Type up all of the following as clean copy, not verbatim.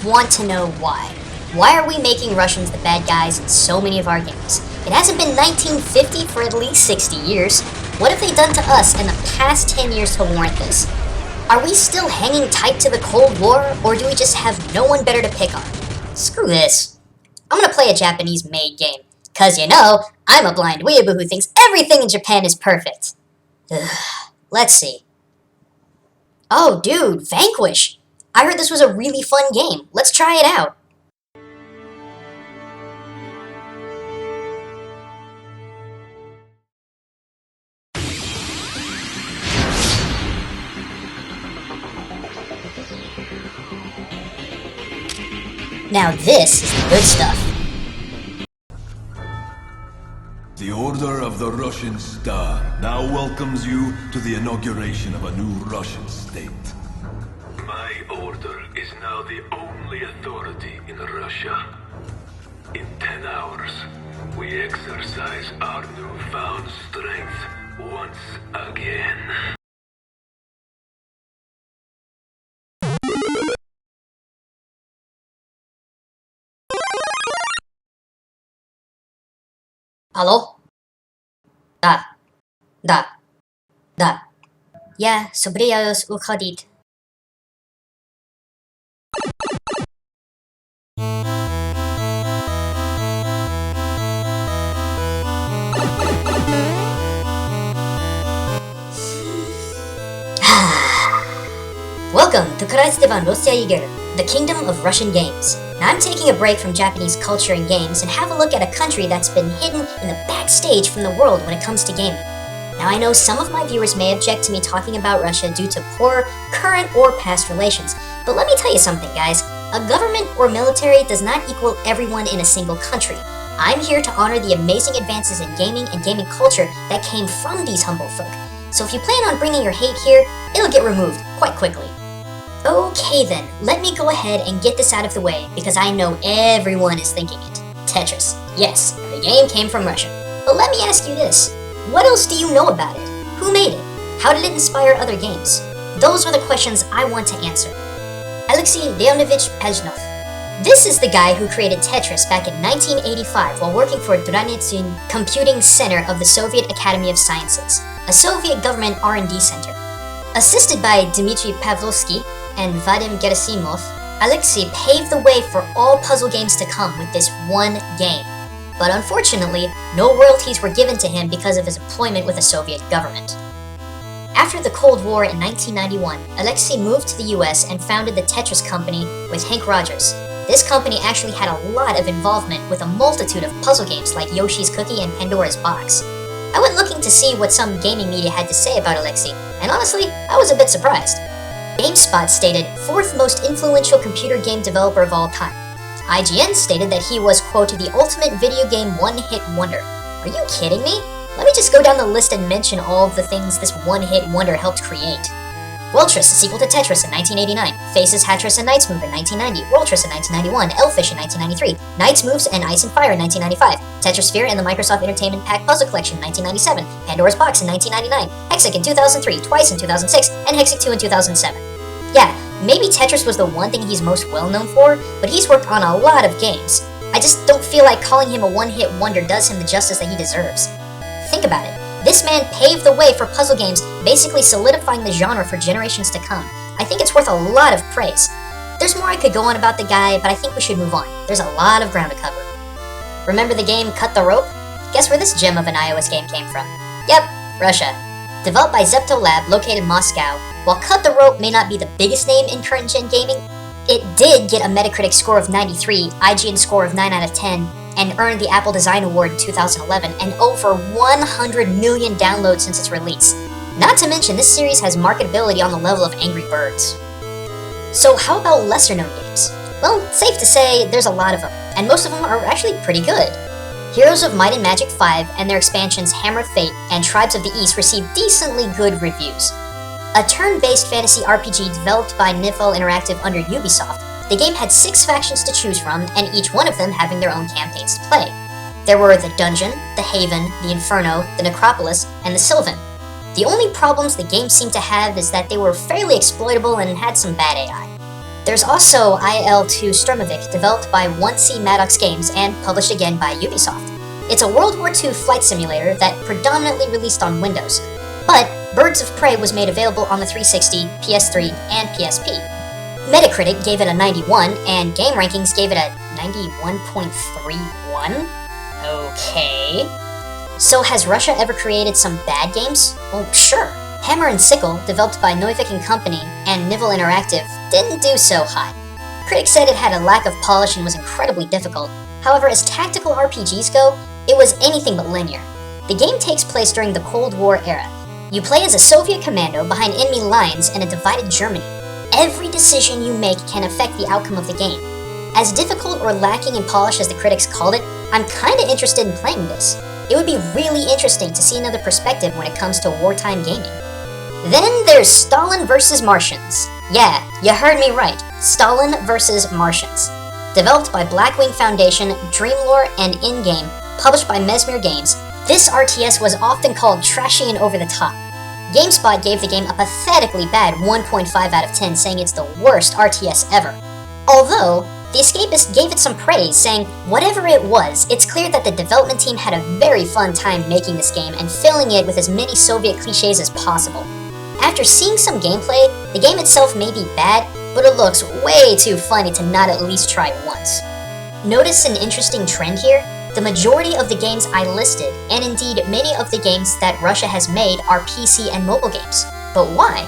just want to know why. Why are we making Russians the bad guys in so many of our games? It hasn't been 1950 for at least 60 years. What have they done to us in the past 10 years to warrant this? Are we still hanging tight to the Cold War, or do we just have no one better to pick on? Screw this. I'm gonna play a Japanese-made game. Cause you know, I'm a blind weeaboo who thinks everything in Japan is perfect. Let's see. Oh, dude, Vanquish! I heard this was a really fun game. Let's try it out. Now this is the good stuff. The Order of the Russian Star now welcomes you to the inauguration of a new Russian state. My order is now the only authority in Russia. In 10 hours, we exercise our newfound strength once again. Алло? Да. Я собираюсь уходить. Welcome to Kraistivan Russia Игр, the Kingdom of Russian Games. Now I'm taking a break from Japanese culture and games and have a look at a country that's been hidden in the backstage from the world when it comes to gaming. Now I know some of my viewers may object to me talking about Russia due to poor current or past relations, but let me tell you something, guys. A government or military does not equal everyone in a single country. I'm here to honor the amazing advances in gaming and gaming culture that came from these humble folk. So if you plan on bringing your hate here, it'll get removed quite quickly. Okay then, let me go ahead and get this out of the way because I know everyone is thinking it. Tetris. Yes, the game came from Russia. But let me ask you this. What else do you know about it? Who made it? How did it inspire other games? Those are the questions I want to answer. Alexei Leonidovich Pajnov. This is the guy who created Tetris back in 1985 while working for Dranitsin Computing Center of the Soviet Academy of Sciences, a Soviet government R&D center. Assisted by Dmitry Pavlovsky and Vadim Gerasimov, Alexei paved the way for all puzzle games to come with this one game. But unfortunately, no royalties were given to him because of his employment with the Soviet government. After the Cold War in 1991, Alexei moved to the US and founded the Tetris Company with Hank Rogers. This company actually had a lot of involvement with a multitude of puzzle games like Yoshi's Cookie and Pandora's Box. I went looking to see what some gaming media had to say about Alexei, and honestly, I was a bit surprised. GameSpot stated, 4th most influential computer game developer of all time. IGN stated that he was, quote, the ultimate video game one-hit wonder. Are you kidding me? Let me just go down the list and mention all of the things this one-hit wonder helped create. Weltris, a sequel to Tetris in 1989, Faces, Hatris, and Knights Move in 1990, Worldtris in 1991, Elfish in 1993, Knights Moves and Ice and Fire in 1995, Tetrisphere and the Microsoft Entertainment Pack Puzzle Collection in 1997, Pandora's Box in 1999, Hexic in 2003, twice in 2006, and Hexic 2 in 2007. Yeah, maybe Tetris was the one thing he's most well known for, but he's worked on a lot of games. I just don't feel like calling him a one-hit wonder does him the justice that he deserves. Think about it. This man paved the way for puzzle games, basically solidifying the genre for generations to come. I think it's worth a lot of praise. There's more I could go on about the guy, but I think we should move on. There's a lot of ground to cover. Remember the game Cut the Rope? Guess where this gem of an iOS game came from? Yep, Russia. Developed by Zepto Lab, located in Moscow, while Cut the Rope may not be the biggest name in current-gen gaming, it did get a Metacritic score of 93, IGN score of 9 out of 10, and earned the Apple Design Award in 2011, and over 100 million downloads since its release. Not to mention, this series has marketability on the level of Angry Birds. So how about lesser-known games? Well, safe to say, there's a lot of them, and most of them are actually pretty good. Heroes of Might and Magic 5 and their expansions Hammer of Fate and Tribes of the East received decently good reviews. A turn-based fantasy RPG developed by Nifl Interactive under Ubisoft, the game had 6 factions to choose from, and each one of them having their own campaigns to play. There were the Dungeon, the Haven, the Inferno, the Necropolis, and the Sylvan. The only problems the game seemed to have is that they were fairly exploitable and had some bad AI. There's also IL-2 Sturmovik, developed by 1C Maddox Games and published again by Ubisoft. It's a World War II flight simulator that predominantly released on Windows, but Birds of Prey was made available on the 360, PS3, and PSP. Metacritic gave it a 91, and Game Rankings gave it a 91.31? Okay. So has Russia ever created some bad games? Well, sure. Hammer and Sickle, developed by Sturmovik and Company and Nivel Interactive, didn't do so hot. Critics said it had a lack of polish and was incredibly difficult. However, as tactical RPGs go, it was anything but linear. The game takes place during the Cold War era. You play as a Soviet commando behind enemy lines in a divided Germany. Every decision you make can affect the outcome of the game. As difficult or lacking in polish as the critics called it, I'm kinda interested in playing this. It would be really interesting to see another perspective when it comes to wartime gaming. Then there's Stalin vs. Martians. Yeah, you heard me right. Stalin vs. Martians. Developed by Blackwing Foundation, Dreamlore, and InGame, published by Mesmer Games, this RTS was often called trashy and over the top. GameSpot gave the game a pathetically bad 1.5 out of 10, saying it's the worst RTS ever. Although, The Escapist gave it some praise, saying, whatever it was, it's clear that the development team had a very fun time making this game and filling it with as many Soviet cliches as possible. After seeing some gameplay, the game itself may be bad, but it looks way too funny to not at least try once. Notice an interesting trend here? The majority of the games I listed, and indeed many of the games that Russia has made, are PC and mobile games. But why?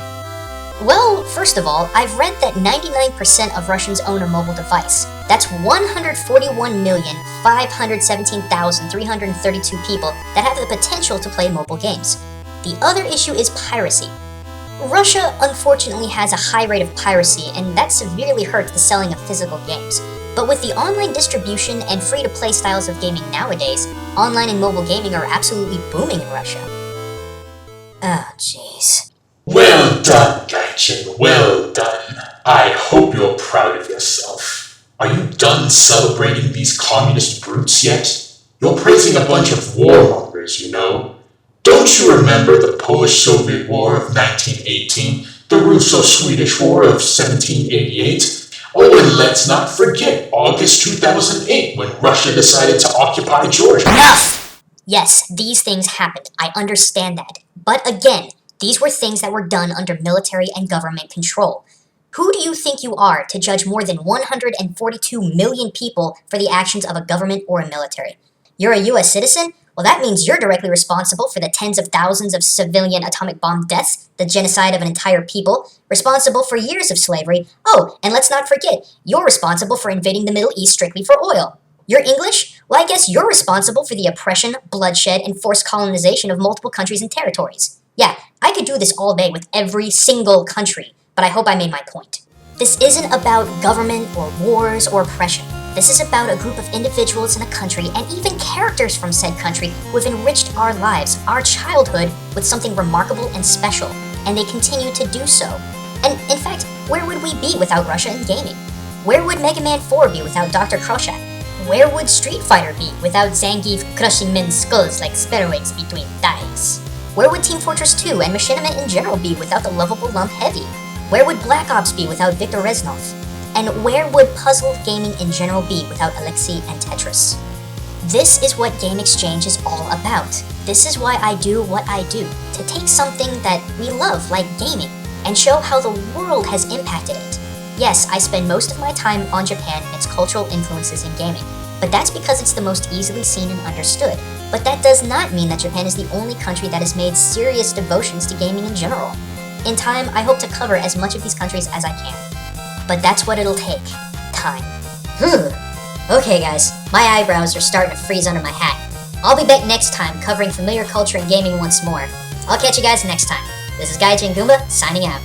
Well, first of all, I've read that 99% of Russians own a mobile device. That's 141,517,332 people that have the potential to play mobile games. The other issue is piracy. Russia, unfortunately, has a high rate of piracy, and that severely hurts the selling of physical games. But with the online distribution and free-to-play styles of gaming nowadays, online and mobile gaming are absolutely booming in Russia. Oh, jeez. Well done, Gaijin, well done. I hope you're proud of yourself. Are you done celebrating these communist brutes yet? You're praising a bunch of warmongers, you know. Don't you remember the Polish-Soviet War of 1918, the Russo-Swedish War of 1788? Oh, and let's not forget August 2008, when Russia decided to occupy Georgia. Enough! Yes, these things happened. I understand that. But again, these were things that were done under military and government control. Who do you think you are to judge more than 142 million people for the actions of a government or a military? You're a US citizen? Well, that means you're directly responsible for the tens of thousands of civilian atomic bomb deaths, the genocide of an entire people, responsible for years of slavery. Oh, and let's not forget, you're responsible for invading the Middle East strictly for oil. You're English? Well, I guess you're responsible for the oppression, bloodshed, and forced colonization of multiple countries and territories. Yeah, I could do this all day with every single country, but I hope I made my point. This isn't about government or wars or oppression. This is about a group of individuals in a country and even characters from said country who have enriched our lives, our childhood, with something remarkable and special, and they continue to do so. And in fact, where would we be without Russia and gaming? Where would Mega Man 4 be without Dr. Kroshak? Where would Street Fighter be without Zangief crushing men's skulls like sparrowhawks between thighs? Where would Team Fortress 2 and Machinima in general be without the lovable Lump Heavy? Where would Black Ops be without Viktor Reznov? And where would puzzle gaming in general be without Alexei and Tetris? This is what Game Exchange is all about. This is why I do what I do, to take something that we love, like gaming, and show how the world has impacted it. Yes, I spend most of my time on Japan and its cultural influences in gaming, but that's because it's the most easily seen and understood. But that does not mean that Japan is the only country that has made serious devotions to gaming in general. In time, I hope to cover as much of these countries as I can. But that's what it'll take. Time. Okay guys, my eyebrows are starting to freeze under my hat. I'll be back next time covering familiar culture and gaming once more. I'll catch you guys next time. This is Gaijin Goomba, signing out.